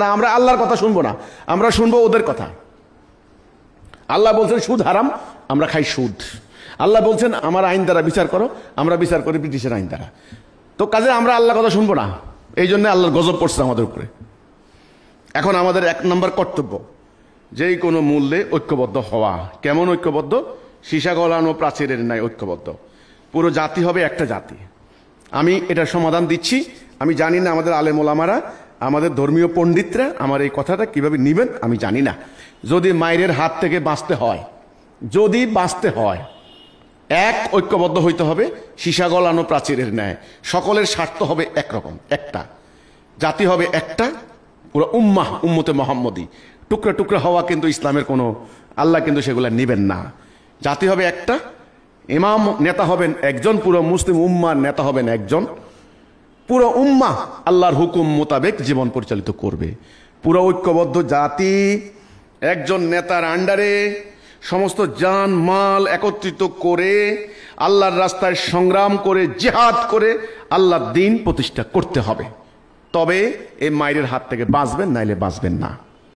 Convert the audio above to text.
না আমরা আল্লাহর কথা শুনবো না, আমরা শুনবো ওদের কথা। আল্লাহ বলছেন সুদ হারাম, আমরা খাই সুদ। আল্লাহ বলছেন আমার আইন দ্বারা বিচার করো, আমরা বিচার করি ব্রিটিশের আইন দ্বারা। তো কাজে আমরা আল্লাহর কথা শুনবো না, এই জন্য আল্লাহর গজব পড়ছে আমাদের উপরে। এখন আমাদের 1 নম্বর কর্তব্য, যেই কোনো মূল্যে ঐক্যবদ্ধ হওয়া। কেমন ঐক্যবদ্ধ? সীসা গলানো প্রাচীরের ন্যায় ঐক্যবদ্ধ। পুরো জাতি হবে একটা জাতি। আমি এটার সমাধান দিচ্ছি। আমি জানি না আমাদের আলেম ওলামারা, আমাদের ধর্মীয় পণ্ডিতরা আমার এই কথাটা কিভাবে নিবেন আমি জানি না। যদি মায়ের হাত থেকে বাঁচতে হয়, যদি বাঁচতে হয়, এক ঐক্যবদ্ধ হইতে হবে সীসা গলানো প্রাচীরের ন্যায়। সকলের স্বার্থ হবে একরকম, একটা জাতি হবে একটা, পুরো উম্মাহ, উম্মতে মোহাম্মদী। টুকরা টুকরা হওয়া কিন্তু ইসলামের কোনো, আল্লাহ কিন্তু সেগুলো নিবেন না। জাতি হবে একটা, ইমাম নেতা হবেন একজন, পুরো মুসলিম উম্মার নেতা হবেন একজন। পুরো উম্মাহ আল্লাহর হুকুম মোতাবেক জীবন পরিচালিত করবে। পুরো ঐক্যবদ্ধ জাতি একজন নেতার আন্ডারে সমস্ত জান মাল একত্রিত করে আল্লাহর রাস্তায় সংগ্রাম করে জিহাদ করে আল্লাহর দ্বীন প্রতিষ্ঠা করতে হবে। তবে এই মায়ের হাত থেকে বাঁচবেন, নাইলে বাঁচবেন না।